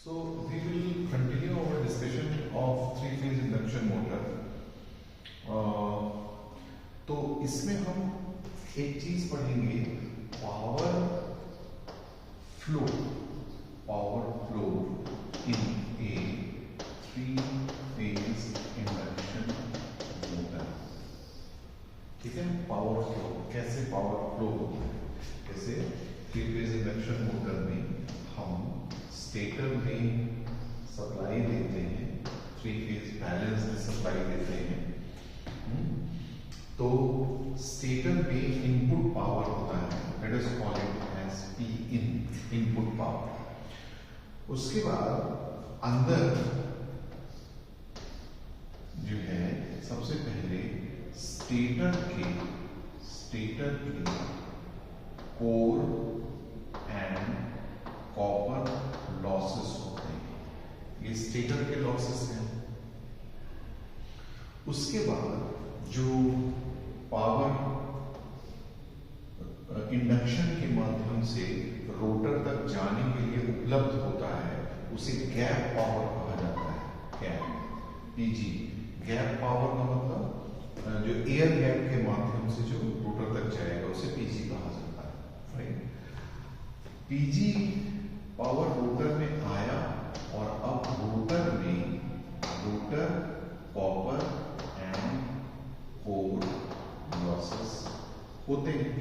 So we will continue our discussion of three-phase induction motor. तो इसमें हम एक चीज पढ़ेंगे, power flow in A three-phase induction motor. ठीक है, पावर फ्लो कैसे पावर फ्लो होता है. जैसे थ्री-फेज इंडक्शन मोटर में हम स्टेटर में सप्लाई देते हैं, थ्री फेज बैलेंस में सप्लाई देते हैं. तो स्टेटर में इनपुट पावर होता है, that is called as P in, input power. उसके बाद अंदर जो है सबसे पहले स्टेटर के कोर एंड कॉपर लॉसेस होते हैं. ये स्टेटर के लॉसेस हैं. उसके बाद जो पावर इंडक्शन के माध्यम से रोटर तक जाने के लिए उपलब्ध होता है, उसे गैप पावर कहा जाता है. गैप पीजी, गैप पावर का मतलब जो एयर गैप के माध्यम से जो रोटर तक जाएगा उसे पीजी कहा जाता है. राइट. पीजी पावर रोटर में आया और अब rotor copper and core losses होते हैं.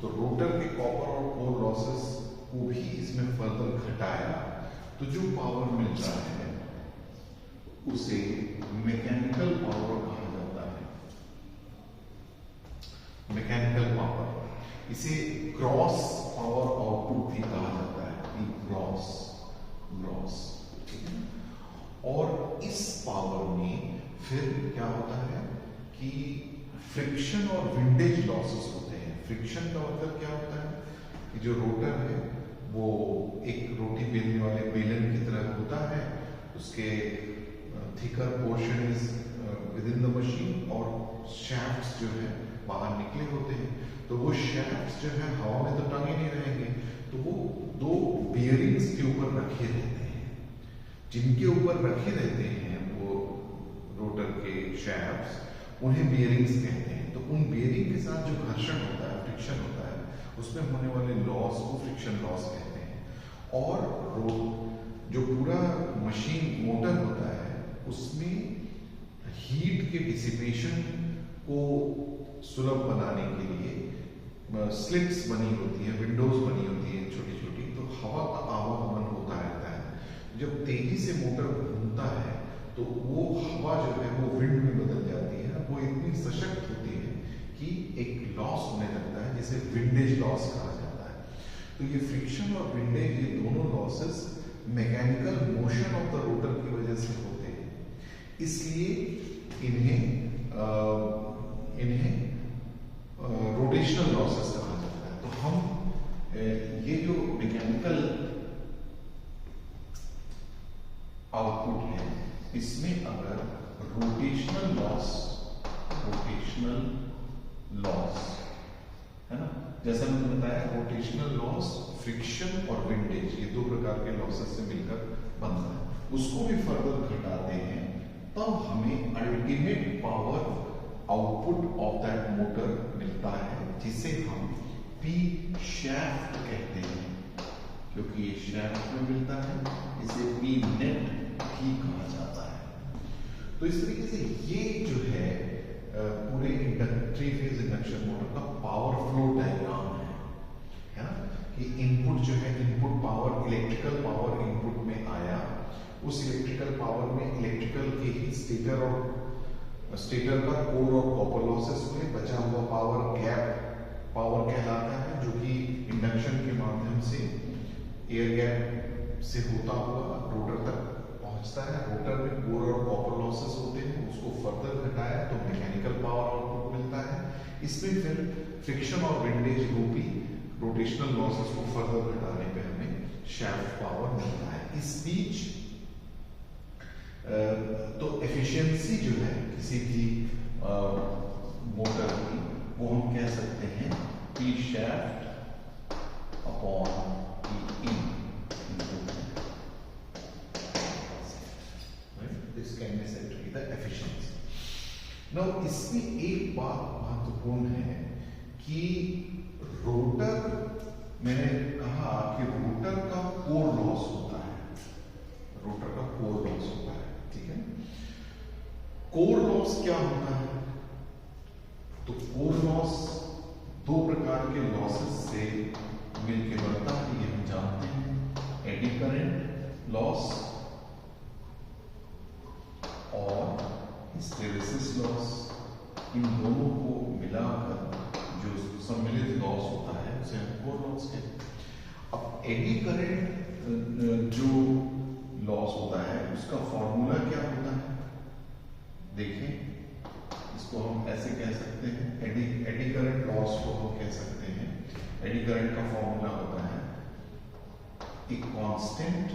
तो रोटर के कॉपर और कोर लॉसेस को भी इसमें फर्दर घटाया तो जो पावर मिलता है उसे मैकेनिकल पावर कहा जाता है. मैकेनिकल पावर, इसे ग्रॉस पावर आउटपुट भी कहा जाता है. ग्रॉस. और इस पावर में फिर क्या होता है कि फ्रिक्शन और विंडेज लॉसेस होते हैं. फ्रिक्शन का मतलब क्या होता है कि जो रोटर है वो एक रोटी बेलने वाले बेलन की तरह होता है. उसके thicker portion is with in the machine और शैफ्ट्स जो है बाहर निकले होते हैं. तो वो शैफ्ट्स जो है हवा में तो टंगे नहीं रहेंगे, तो वो दो बियरिंग्स के ऊपर रखे रहते हैं. जिनके ऊपर रखे रहते हैं वो रोटर के शैफ्ट्स, उन्हें बियरिंग्स कहते हैं. तो उन बियरिंग के साथ जो घर्षण होता है, फ्रिक्शन होता है, उसमें होने वाले लॉस को फ्रिक्शन लॉस कहते हैं. और जो पूरा मशीन मोटर होता है उसमें हीट के डिसिपेशन को सुलभ बनाने के लिए स्लिट्स बनी होती है, विंडोज बनी होती है छोटी छोटी, तो हवा का आवागमन होता रहता है. जब तेजी से मोटर घूमता है तो वो हवा जो है वो विंड में बदल जाती है. वो इतनी सशक्त होती है कि एक लॉस होने लगता है जिसे विंडेज लॉस कहा जाता है. तो ये फ्रिक्शन और विंडेज, ये दोनों losses mechanical motion of the rotor की वजह से होते हैं. इसलिए इन्हें रोटेशनल लॉसेस कहा जाता है. तो हम ये जो मैकेनिकल आउटपुट है इसमें अगर रोटेशनल लॉस है ना, जैसा मैंने बताया रोटेशनल लॉस, फ्रिक्शन और विंडेज, ये दो प्रकार के लॉसेस से मिलकर बनता है. उसको भी फर्दर घटाते हैं तब हमें ultimate power output of that motor मिलता है, जिसे हम पी शैफ्ट कहते हैं. क्योंकि ये शैफ्ट में मिलता है, इसे पी नेट भी कहा जाता है. तो इस तरीके से ये जो है पूरे थ्री फेज इंडक्शन मोटर का पावर फ्लो डायग्राम है ना. कि इनपुट जो है, input power, electrical power input में आया, उस इलेक्ट्रिकल पावर में इलेक्ट्रिकल के ही स्टेटर का कोर और कॉपर लॉसेस में बचा हुआ पावर गैप पावर कहलाता है, जो कि इंडक्शन के माध्यम से एयर गैप से होता हुआ रोटर तक पहुंचता है. रोटर में कोर और कॉपर लॉसेस होते हैं, उसको फर्दर घटाया तो मैकेनिकल पावर आउटपुट मिलता है. इसमें फिर फ्रिक्शन और विंडेज रूपी रोटेशनल लॉसेस को फर्दर घटाने पे हमें शैफ्ट पावर मिलता है. इस बीच तो एफिशिएंसी जो है किसी भी मोटर की, वो हम कह सकते हैं P shaft upon P in. Efficiency. Now इसमें एक बात महत्वपूर्ण है कि रोटर, मैंने कहा कि रोटर का कोर लॉस होता है, रोटर का कोर लॉस होता है, ठीक है। कोर लॉस क्या होता है? तो कोर लॉस दो प्रकार के लॉसेस से मिलकर बनता है, ये हम जानते हैं, एडी करंट लॉस और हिस्टेरेसिस लॉस। इन दोनों को मिलाकर जो सम्मिलित लॉस होता है उसे हम कोर लॉस कहते हैं। अब एडी करंट जो लॉस होता है उसका फॉर्मूला क्या होता है? देखें, इसको हम ऐसे कह सकते हैं, एडी करंट लॉस को हम कह सकते हैं, एडी करंट का फॉर्मूला होता है A constant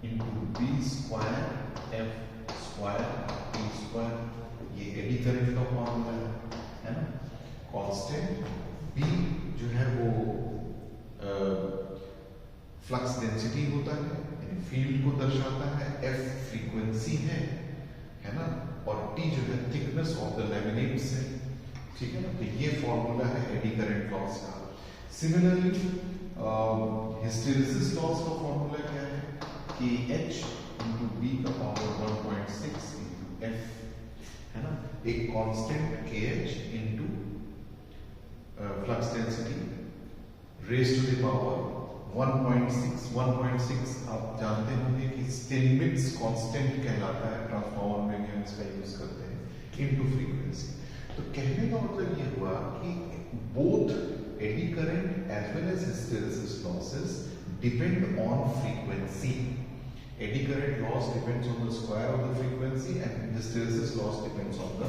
into B square F square T square. ये एडी करंट का फॉर्मूला है ना। कांस्टेंट बी जो है वो फ्लक्स डेंसिटी होता है, यानी फील्ड को दर्शाता है, एफ फ्रीक्वेंसी है ना, और टी जो है थिकनेस ऑफ द लैमिनेट्स है, ठीक है ना। तो ये फॉर्मूला है एडी करंट लॉस का। सिमिलरली हिस्टेरेसिस लॉस का फॉर्मूला क्या है? कि एच इंटू बी का पावर 1.6 इंटू एफ, है ना। एक constant K H into flux density raise to the power 1.6 आप जानते होंगे कि स्टिल्मिट्ज कांस्टेंट कहलाता है, ट्रांसफार्मर में भी हम इसका यूज करते हैं, इनटू फ्रीक्वेंसी। तो कहने का मतलब ये हुआ कि both eddy current as well as hysteresis losses depend on frequency. Eddy current loss depends on the square of the frequency and hysteresis loss depends on the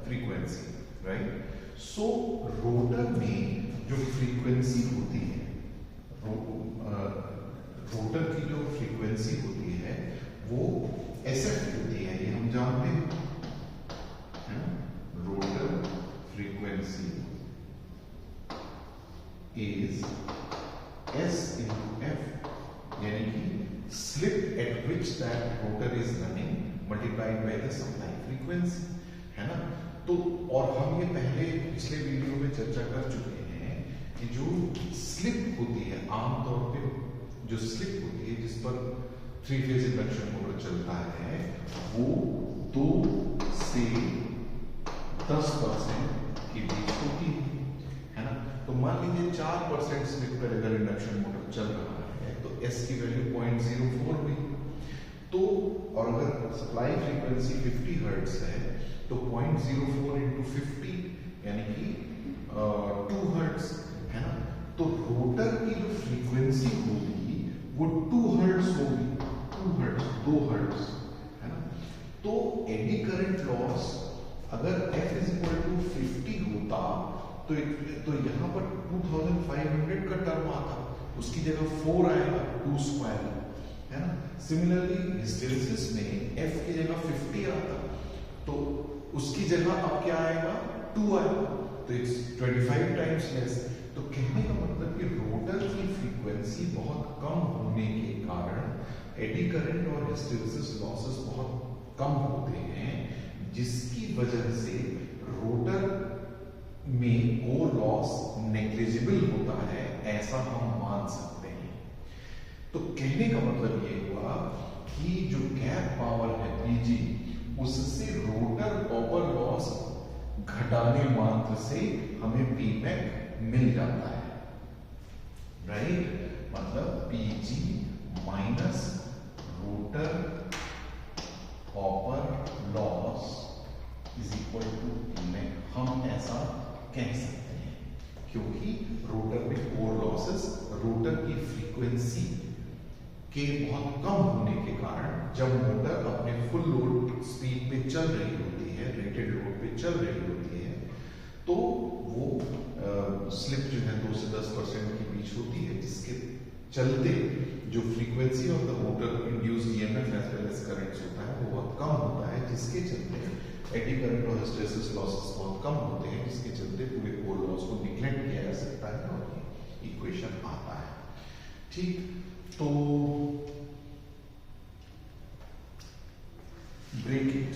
frequency, right. So rotor में जो frequency होती है, rotor की जो frequency होती है वो SF होती है, ये हम जानते हैं, rotor frequency is S into F, यानी कि slip eight which that rotor is running multiplied by the supply frequency, है ना। तो और हम ये पहले पिछले वीडियो में चर्चा कर चुके हैं कि जो स्लिप होती है, आमतौर पे जो स्लिप होती है जिस पर 3 फेज इंडक्शन मोटर चलता है, वो 2 से 10% के बीच होती है ना। तो मान लीजिए 4% स्लिप पर अगर इंडक्शन मोटर चल रहा है तो एस की वैल्यू 0.04 हुई। तो और अगर सप्लाई फ्रीक्वेंसी 50 हर्ट्ज है तो 0.04 इंटू 50 यानी कि 2 हर्ट्ज, है ना। तो रोटर की जो फ्रीक्वेंसी होगी वो 2 हर्ट्ज होगी, 2 हर्ट्ज, है ना। तो एडी करंट लॉस अगर F इज इक्वल टू 50 होता तो यहां पर 2500 का टर्म आता, उसकी जगह 4 आएगा, 2 स्क्वायर, है ना। सिमिलरली हिस्टेरेसिस में F की जगह 50 आता तो उसकी जगह अब क्या आएगा, 2 आएगा, तो इट्स 25 टाइम्स लेस। तो कहने का मतलब कि रोटर की फ्रीक्वेंसी बहुत कम होने के कारण एडी करंट और हिस्टेरेसिस लॉसेस बहुत कम होते हैं, जिसकी वजह से रोटर में कोर लॉस नेग्लिजिबल होता है, ऐसा हम मान सकते हैं। तो कहने का मतलब ये हुआ कि जो गैप पावर है पीजी, उससे रोटर कॉपर लॉस घटाने मात्र से हमें पीमैक मिल जाता है, राइट। मतलब PG minus rotor copper loss is equal to P mech, हम ऐसा कह सकते हैं, क्योंकि रोटर में कोर लॉसेस रोटर की फ्रीक्वेंसी के बहुत कम होने के कारण जब मोटर अपने फुल लोड स्पीड पे चल रही होती है, रेटेड लोड पे चल रही होती है, तो वो स्लिप जो है 2 से 10% के बीच होती है, जिसके चलते जो frequency of the motor induced EMF as well as currents होता है वो बहुत कम होता है, जिसके चलते एडी करंट और हिस्टेरेसिस लॉसेस बहुत कम होते हैं, जिसके चलते पूरे कोर लॉस को निग्लेक्ट किया जा सकता है और ये इक्वेशन आता है, ठीक। तो ब्रेक इट।